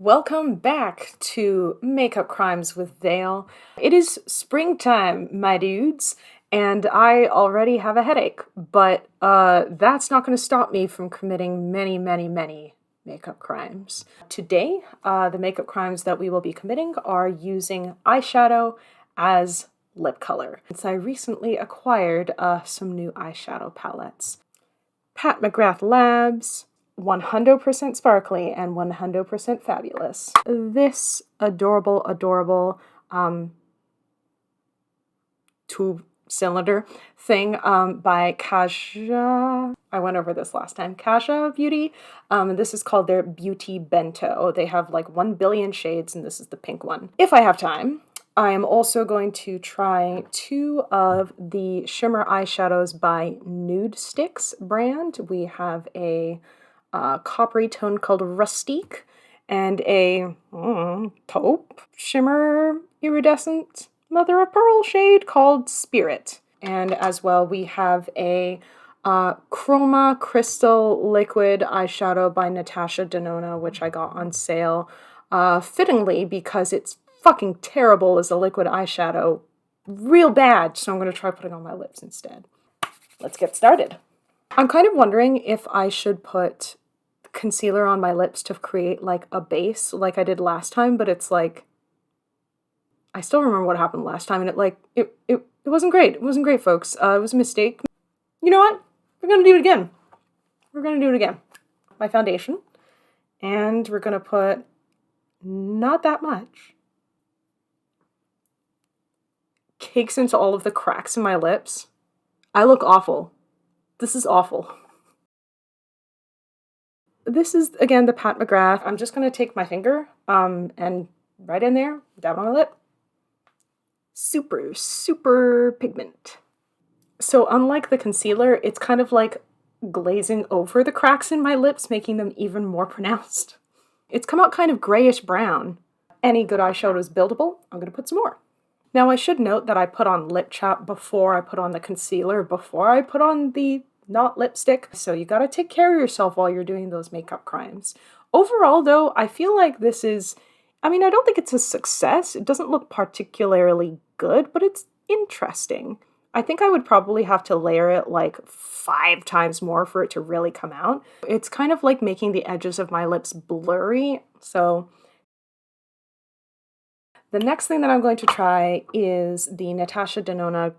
Welcome back to Makeup Crimes with Vale. It is springtime, my dudes, and I already have a headache, but that's not going to stop me from committing many makeup crimes. Today, the makeup crimes that we will be committing are using eyeshadow as lip color. Since I recently acquired some new eyeshadow palettes. Pat McGrath Labs, 100% sparkly and 100% fabulous. This adorable two-cylinder thing by Kaja. I went over this last time. Kaja Beauty. And this is called their Beauty Bento. They have like 1 billion shades, and this is the pink one. If I have time, I am also going to try 2 of the shimmer eyeshadows by Nude Sticks brand. We have a coppery tone called Rustique and a taupe shimmer iridescent mother of pearl shade called Spirit. And as well, we have a Chroma crystal liquid eyeshadow by Natasha Denona, which I got on sale fittingly because it's fucking terrible as a liquid eyeshadow. Real bad, so I'm going to try putting on my lips instead. Let's get started. I'm kind of wondering if I should put concealer on my lips to create like a base like I did last time, but it's like, I still remember what happened last time, and it wasn't great. It wasn't great, folks. It was a mistake. You know what? We're going to do it again. We're going to do it again. My foundation. And we're going to put not that much. Cakes into all of the cracks in my lips. I look awful. This is awful. This is, again, the Pat McGrath. I'm just going to take my finger and right in there, dab on my lip. Super pigment. So unlike the concealer, it's kind of like glazing over the cracks in my lips, making them even more pronounced. It's come out kind of grayish brown. Any good eyeshadow is buildable. I'm going to put some more. Now I should note that I put on lip chap before I put on the concealer, before I put on the not lipstick. So you gotta take care of yourself while you're doing those makeup crimes. Overall though, I feel like this is, I don't think it's a success. It doesn't look particularly good, but it's interesting. I think I would probably have to layer it like 5 times more for it to really come out. It's kind of like making the edges of my lips blurry, so the next thing that I'm going to try is the Natasha Denona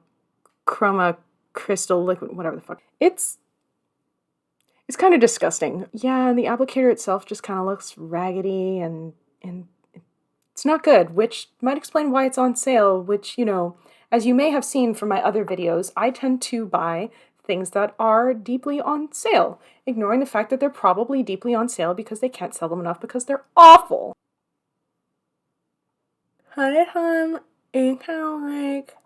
Chroma Crystal Liquid, whatever the fuck. It's kind of disgusting. Yeah, and the applicator itself just kind of looks raggedy and it's not good, which might explain why it's on sale, which, you know, as you may have seen from my other videos, I tend to buy things that are deeply on sale, ignoring the fact that they're probably deeply on sale because they can't sell them enough because they're awful. Hi, hon. It's kind of like,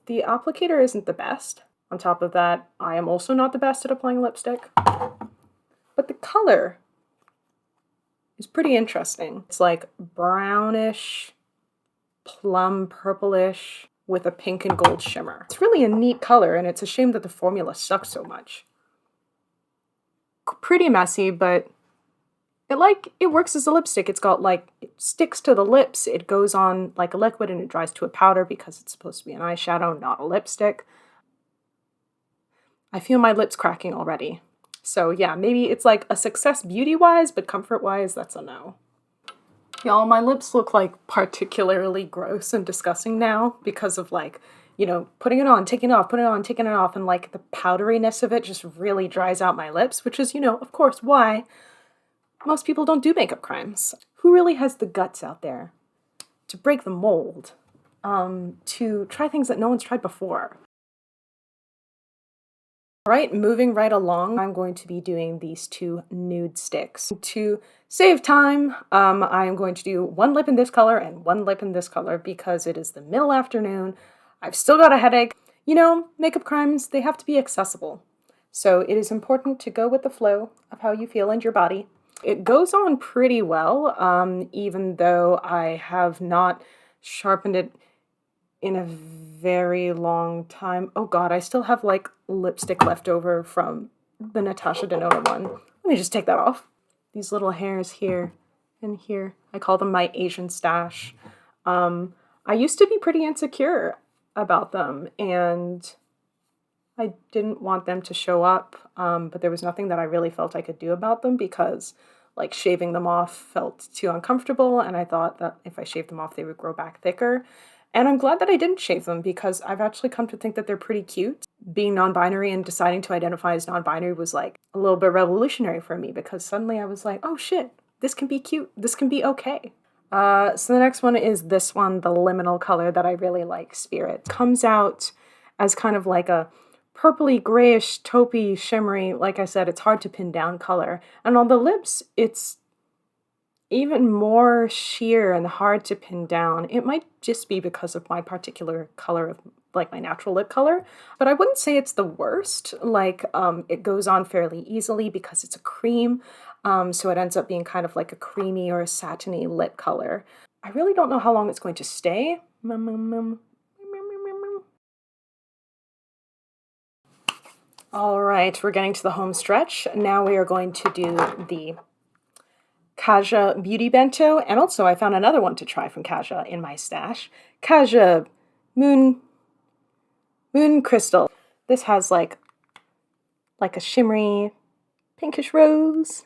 the applicator isn't the best. On top of that, I am also not the best at applying lipstick. But the color is pretty interesting. It's like brownish, plum purplish, with a pink and gold shimmer. It's really a neat color, and it's a shame that the formula sucks so much. Pretty messy, but it works as a lipstick. It's got like, it sticks to the lips, it goes on like a liquid and it dries to a powder because it's supposed to be an eyeshadow, not a lipstick. I feel my lips cracking already. So yeah, maybe it's like a success beauty-wise, but comfort-wise, that's a no. Y'all, my lips look like particularly gross and disgusting now because of like, you know, putting it on, taking it off, putting it on, taking it off, and like the powderiness of it just really dries out my lips, which is, you know, of course, why most people don't do makeup crimes. Who really has the guts out there to break the mold, to try things that no one's tried before? All right, moving right along, I'm going to be doing these 2 nude sticks. To save time, I'm going to do 1 lip in this color and 1 lip in this color because it is the middle afternoon. I've still got a headache. You know, makeup crimes, they have to be accessible. So it is important to go with the flow of how you feel in your body. It goes on pretty well, even though I have not sharpened it in a very long time. Oh god, I still have like lipstick left over from the Natasha Denona one. Let me just take that off. These little hairs here and here. I call them my Asian stash. I used to be pretty insecure about them, and I didn't want them to show up, but there was nothing that I really felt I could do about them because like shaving them off felt too uncomfortable, and I thought that if I shaved them off they would grow back thicker. And I'm glad that I didn't shave them because I've actually come to think that they're pretty cute. Being non-binary and deciding to identify as non-binary was like a little bit revolutionary for me because suddenly I was like, oh shit, this can be cute, this can be okay. So the next one is this one, the liminal color that I really like, Spirit. Comes out as kind of like a purpley, grayish, taupey, shimmery. Like I said, it's hard to pin down color. And on the lips, it's even more sheer and hard to pin down. It might just be because of my particular color of like my natural lip color, but I wouldn't say it's the worst. Like, it goes on fairly easily because it's a cream, so it ends up being kind of like a creamy or a satiny lip color. I really don't know how long it's going to stay. All right, we're getting to the home stretch. Now we are going to do the Kaja Beauty Bento, and also I found another one to try from Kaja in my stash. Kaja Moon Crystal. This has like a shimmery pinkish rose,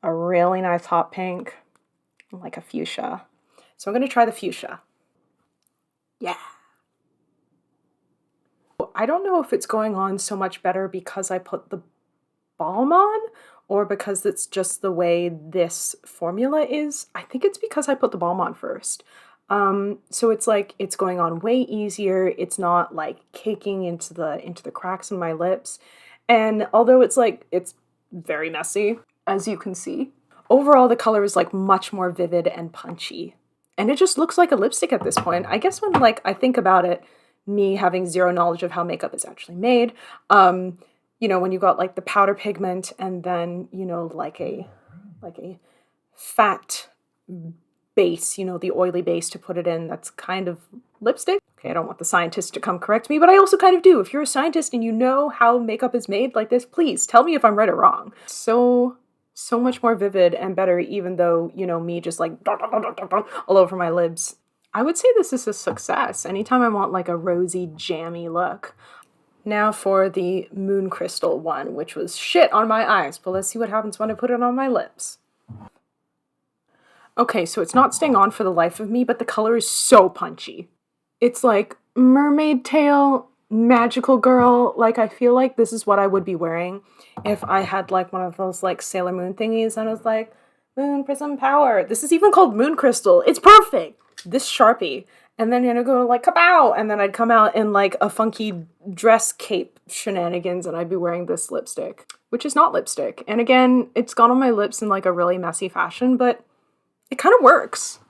a really nice hot pink, and like a fuchsia. So I'm going to try the fuchsia. Yeah. I don't know if it's going on so much better because I put the balm on or because it's just the way this formula is. I think it's because I put the balm on first. So it's like it's going on way easier. It's not like caking into the cracks in my lips. And although it's very messy, as you can see, overall the color is like much more vivid and punchy. And it just looks like a lipstick at this point. I guess when like I think about it, me having zero knowledge of how makeup is actually made, you know, when you got like the powder pigment and then, you know, like a fat base, you know, the oily base to put it in, that's kind of lipstick. Okay, I don't want the scientist to come correct me, but I also kind of do. If you're a scientist and you know how makeup is made like this, please tell me if I'm right or wrong. So much more vivid and better, even though, you know, me just like all over my lips. I would say this is a success. Anytime I want like a rosy, jammy look. Now for the Moon Crystal one, which was shit on my eyes, but let's see what happens when I put it on my lips. Okay, so it's not staying on for the life of me, but the color is so punchy. It's like mermaid tail, magical girl. Like, I feel like this is what I would be wearing if I had like one of those like Sailor Moon thingies and I was like, Moon Prism Power. This is even called Moon Crystal. It's perfect. This Sharpie. And then, you know, go like kapow! And then I'd come out in like a funky dress cape shenanigans and I'd be wearing this lipstick, which is not lipstick. And again, it's gone on my lips in like a really messy fashion, but it kind of works.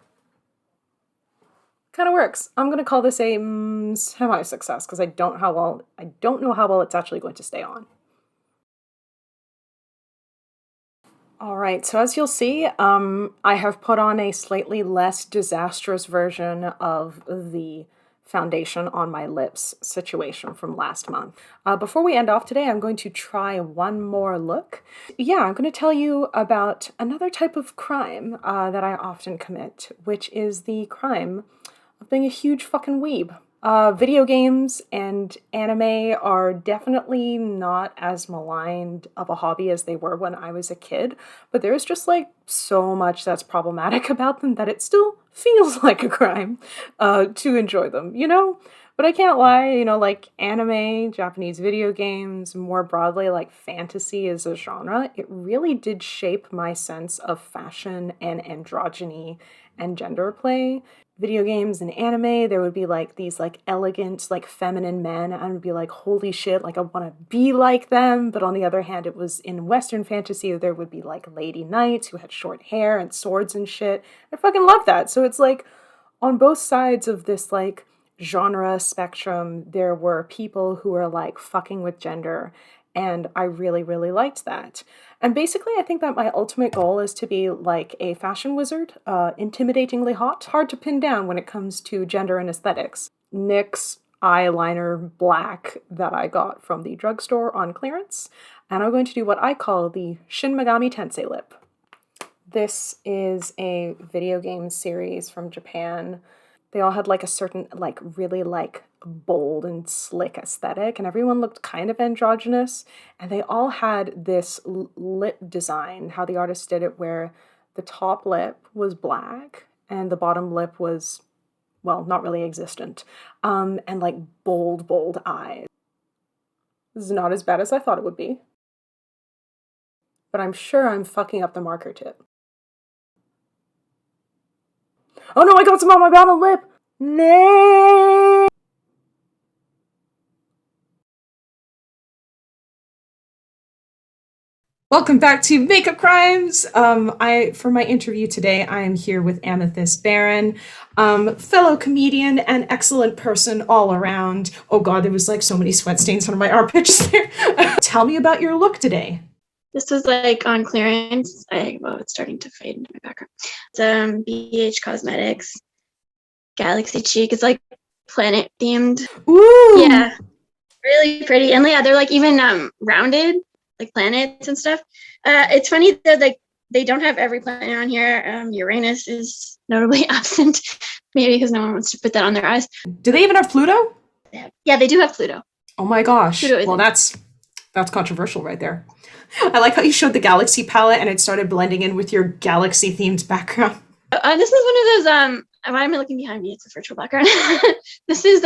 Kind of works. I'm gonna call this a semi-success because I don't know how well it's actually going to stay on. All right, so as you'll see, I have put on a slightly less disastrous version of the foundation on my lips situation from last month. Before we end off today, I'm going to try one more look. Yeah, I'm going to tell you about another type of crime that I often commit, which is the crime of being a huge fucking weeb. Video games and anime are definitely not as maligned of a hobby as they were when I was a kid, but there's just like so much that's problematic about them that it still feels like a crime to enjoy them, you know? But I can't lie, you know, like anime, Japanese video games, more broadly like fantasy as a genre, it really did shape my sense of fashion and androgyny and gender play. Video games and anime, there would be like these like elegant, like feminine men, and I would be like, holy shit, like I want to be like them. But on the other hand, it was in Western fantasy, there would be like lady knights who had short hair and swords and shit. I fucking love that. So it's like on both sides of this like genre spectrum, there were people who were like fucking with gender And I really, really liked that. And basically, I think that my ultimate goal is to be like a fashion wizard, intimidatingly hot, hard to pin down when it comes to gender and aesthetics. Nyx Eyeliner Black that I got from the drugstore on clearance. And I'm going to do what I call the Shin Megami Tensei lip. This is a video game series from Japan. They all had like a certain, like really like bold and slick aesthetic, and everyone looked kind of androgynous. And they all had this lip design, how the artist did it, where the top lip was black and the bottom lip was, well, not really existent, and like bold, bold eyes. This is not as bad as I thought it would be, but I'm sure I'm fucking up the marker tip. Oh no, I got some on my bottom lip! Nay! Welcome back to Makeup Crimes. For my interview today, I am here with Amethyst Barron, fellow comedian and excellent person all around. Oh God, there was like so many sweat stains on my armpits there. Tell me about your look today. This was like on clearance. It's starting to fade into my background. It's BH Cosmetics Galaxy Cheek. It's like planet themed. Ooh. Yeah, really pretty. And yeah, they're like even rounded, like planets and stuff. It's funny that like they don't have every planet on here. Uranus is notably absent, maybe because no one wants to put that on their eyes. Do they even have Pluto? Yeah, they do have Pluto. Oh my gosh. Well, that's controversial right there. I like how you showed the galaxy palette and it started blending in with your galaxy themed background. This is one of those why am I looking behind me? It's a virtual background. This is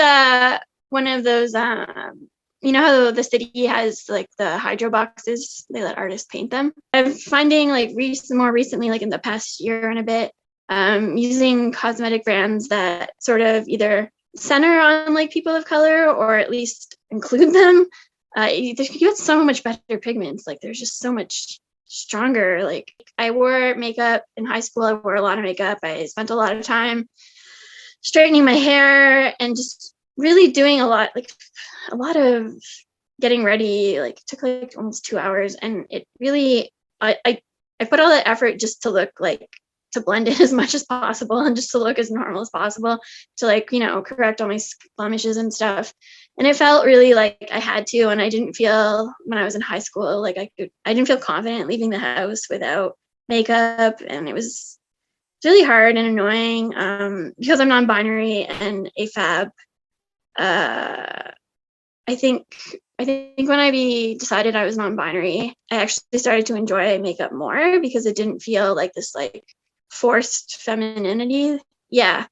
one of those you know how the city has like the hydro boxes, they let artists paint them. I'm finding like more recently, like in the past year and a bit, using cosmetic brands that sort of either center on like people of color or at least include them. You get so much better pigments. Like there's just so much stronger. Like I wore makeup in high school. I wore a lot of makeup. I spent a lot of time straightening my hair and just really doing a lot of getting ready. Like it took like almost 2 hours, and it really I put all that effort just to look like, to blend in as much as possible and just to look as normal as possible, to like, you know, correct all my blemishes and stuff. And it felt really like I had to, and I didn't feel, when I was in high school, like I didn't feel confident leaving the house without makeup, and it was really hard and annoying because I'm non-binary and AFAB. I think when I decided I was non-binary, I actually started to enjoy makeup more because it didn't feel like this like forced femininity. Yeah.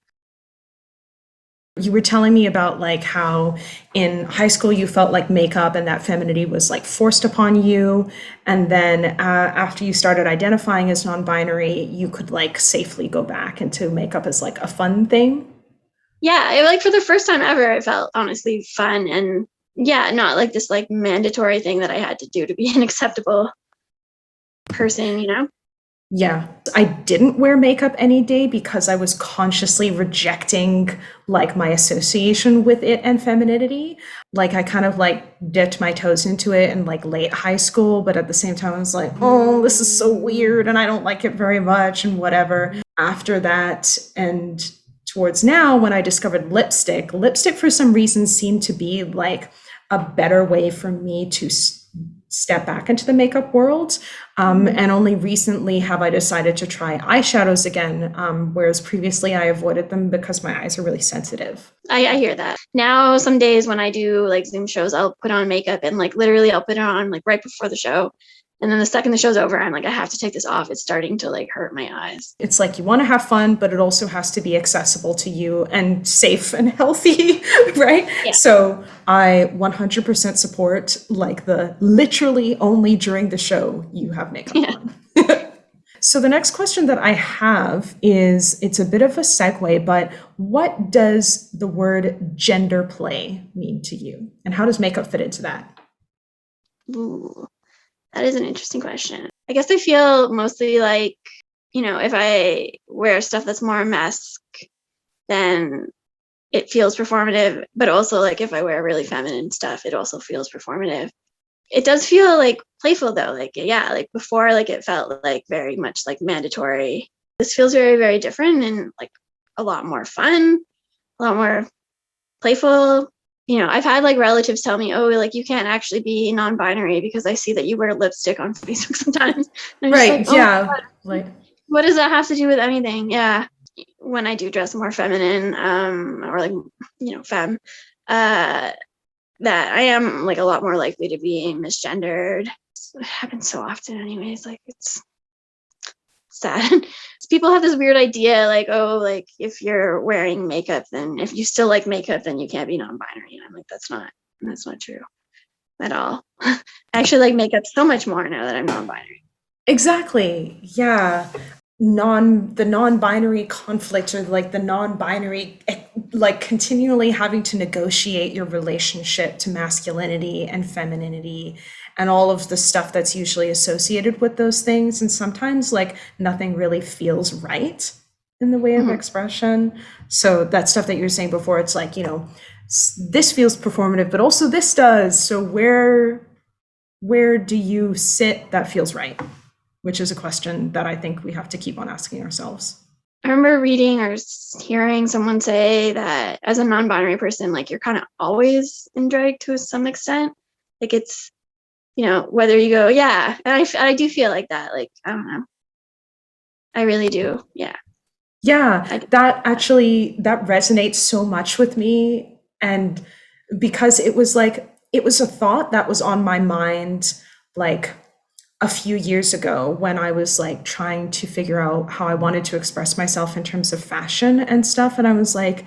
You were telling me about like how in high school you felt like makeup and that femininity was like forced upon you, and then after you started identifying as non-binary, you could like safely go back into makeup as like a fun thing. Yeah, like for the first time ever, it felt honestly fun, and yeah, not like this like mandatory thing that I had to do to be an acceptable person, you know? Yeah, I didn't wear makeup any day because I was consciously rejecting like my association with it and femininity. Like I kind of like dipped my toes into it in like late high school, but at the same time I was like, oh, this is so weird and I don't like it very much and whatever. After that, and towards now, when I discovered lipstick for some reason seemed to be like a better way for me to step back into the makeup world. And only recently have I decided to try eyeshadows again, whereas previously I avoided them because my eyes are really sensitive. I hear that. Now, some days when I do like Zoom shows, I'll put on makeup and like literally I'll put it on like right before the show. And then the second the show's over, I'm like, I have to take this off. It's starting to like hurt my eyes. It's like you want to have fun, but it also has to be accessible to you and safe and healthy, right? Yeah. So I 100% support like the literally only during the show you have makeup on. So the next question that I have is, it's a bit of a segue, but what does the word gender play mean to you? And how does makeup fit into that? Ooh. That is an interesting question. I guess I feel mostly like, you know, if I wear stuff that's more mask, then it feels performative. But also like if I wear really feminine stuff, it also feels performative. it does feel like playful though. Like, yeah, like before, like it felt like very much like mandatory. This feels very, very different and like a lot more fun, a lot more playful. You know, I've had like relatives tell me, oh, like you can't actually be non-binary because I see that you wear lipstick on Facebook sometimes. And I'm just Right. like, oh, Yeah. Like, what does that have to do with anything? Yeah. When I do dress more feminine, or like, you know, femme, that I am like a lot more likely to be misgendered. It happens so often anyways, like it's sad. People have this weird idea like, oh, like if you're wearing makeup, then if you still like makeup, then you can't be non-binary. And I'm like, that's not true at all. I actually like makeup so much more now that I'm non-binary. exactly. Yeah. The non-binary conflict, or like the non-binary, like continually having to negotiate your relationship to masculinity and femininity and all of the stuff that's usually associated with those things. And sometimes like nothing really feels right in the way of Mhm. expression. So that stuff that you were saying before, it's like, you know, this feels performative, but also this does. So where do you sit that feels right? Which is a question that I think we have to keep on asking ourselves. I remember reading or hearing someone say that as a non-binary person, like you're kind of always in drag to some extent. Like it's, you know, whether you go, yeah, and I do feel like that. Like, I don't know. I really do. Yeah. Yeah, I do. that resonates so much with me. And because it was a thought that was on my mind like a few years ago when I was like trying to figure out how I wanted to express myself in terms of fashion and stuff. And I was like,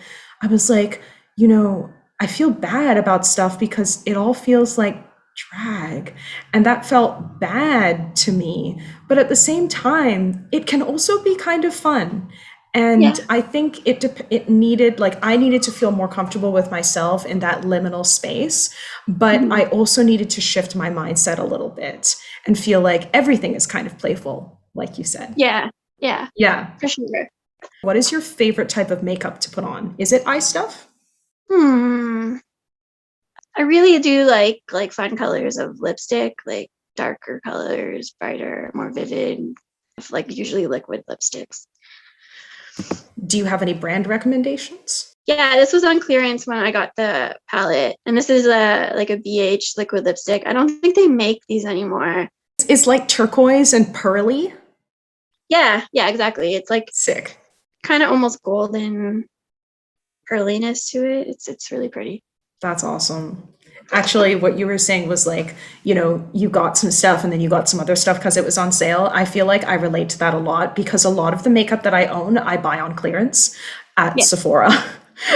you know, I feel bad about stuff because it all feels like drag. And that felt bad to me. But at the same time, it can also be kind of fun. Yeah. And I think it needed, like, I needed to feel more comfortable with myself in that liminal space, but Mhm. I also needed to shift my mindset a little bit and feel like everything is kind of playful, like you said. Yeah. Yeah. Yeah. For sure. What is your favorite type of makeup to put on? Is it eye stuff? Hmm. I really do like fun colors of lipstick, like darker colors, brighter, more vivid, like usually liquid lipsticks. Do you have any brand recommendations? Yeah, this was on clearance when I got the palette, and this is a like a BH liquid lipstick. I don't think they make these anymore. It's like turquoise and pearly. Yeah, yeah, exactly. It's like Sick. kind of almost golden pearliness to it. It's really pretty. That's awesome. Actually, what you were saying was like, you know, you got some stuff and then you got some other stuff because it was on sale. I feel like I relate to that a lot because a lot of the makeup that I own, I buy on clearance at Yeah. Sephora.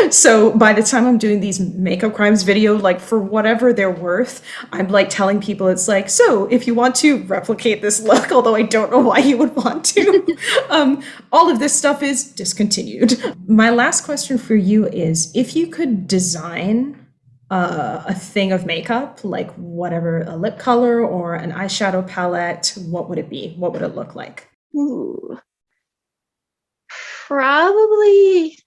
So by the time I'm doing these makeup crimes video, like for whatever they're worth, I'm like telling people it's like, so if you want to replicate this look, although I don't know why you would want to, all of this stuff is discontinued. My last question for you is if you could design a thing of makeup, like whatever, a lip color or an eyeshadow palette, what would it be? What would it look like? Ooh. Probably.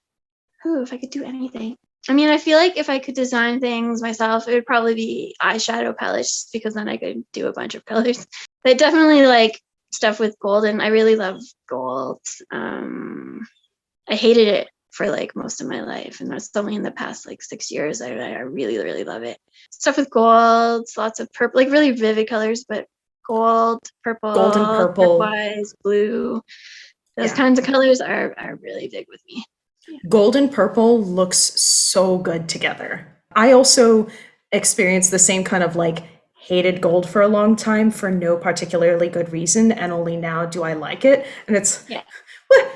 Ooh, if I could do anything. I mean, I feel like if I could design things myself, it would probably be eyeshadow palettes because then I could do a bunch of colors. But definitely like stuff with gold, and I really love gold. I hated it for like most of my life, and that's only in the past like 6 years I really, really love it. Stuff with gold, lots of purple, like really vivid colors, but gold, Gold and purple, purple. turquoise, blue. Those Yeah. kinds of colors are really big with me. Yeah. Gold and purple looks so good together. I also experienced the same kind of like hated gold for a long time for no particularly good reason, and only now do I like it. And it's Yeah. what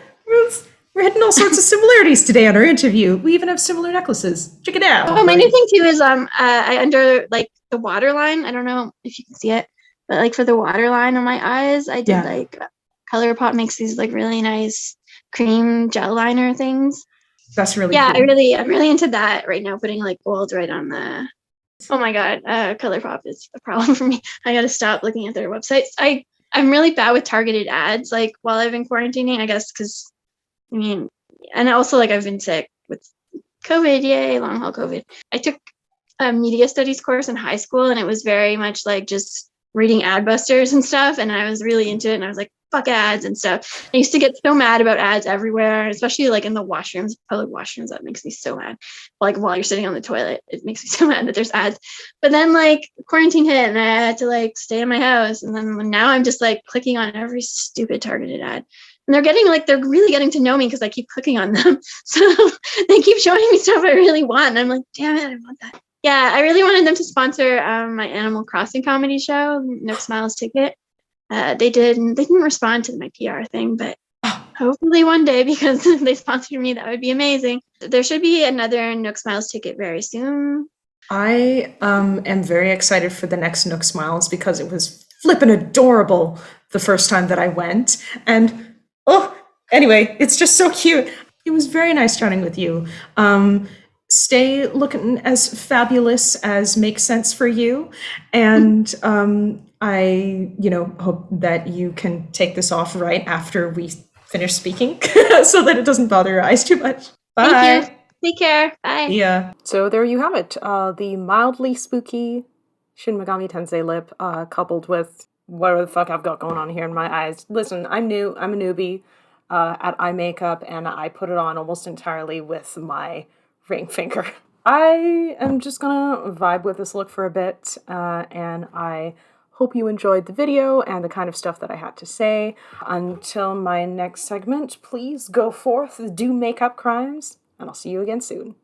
we're hitting all sorts of similarities today on our interview. We even have similar necklaces. Check it out. Oh, my new thing too is I under like the waterline. I don't know if you can see it, but like for the waterline on my eyes, I did Yeah, like ColourPop makes these like really nice cream gel liner things. that's really Yeah, cool. I'm really into that right now. Putting like gold right on the. Oh my god, ColourPop is a problem for me. I got to stop looking at their websites. I'm really bad with targeted ads. Like while I've been quarantining, I guess because I mean, and also like I've been sick with COVID. Yay, long haul COVID. I took a media studies course in high school, and it was very much like just reading Adbusters and stuff, and I was really into it, and I was like, fuck ads and stuff. I used to get so mad about ads everywhere, especially like in the washrooms, public washrooms. That makes me so mad. Like while you're sitting on the toilet, it makes me so mad that there's ads. But then like quarantine hit and I had to like stay in my house, and then now I'm just like clicking on every stupid targeted ad. And they're really getting to know me because I keep clicking on them. So they keep showing me stuff I really want. And I'm like, damn it, I want that. Yeah, I really wanted them to sponsor my Animal Crossing comedy show, No Smiles Ticket. They didn't respond to my PR thing, but hopefully one day, because they sponsored me, that would be amazing. There should be another Nook Smiles ticket very soon. I am very excited for the next Nook Smiles because it was flippin' adorable the first time that I went. And anyway, it's just so cute. It was very nice chatting with you. Stay looking as fabulous as makes sense for you. And I, hope that you can take this off right after we finish speaking so that it doesn't bother your eyes too much. Bye. Thank you. Take care. Bye. Yeah. So there you have it. The mildly spooky Shin Megami Tensei lip, coupled with whatever the fuck I've got going on here in my eyes. Listen, I'm new. I'm a newbie at eye makeup, and I put it on almost entirely with my ring finger. I am just gonna vibe with this look for a bit, and I hope you enjoyed the video and the kind of stuff that I had to say. Until my next segment, please go forth, do makeup crimes, and I'll see you again soon.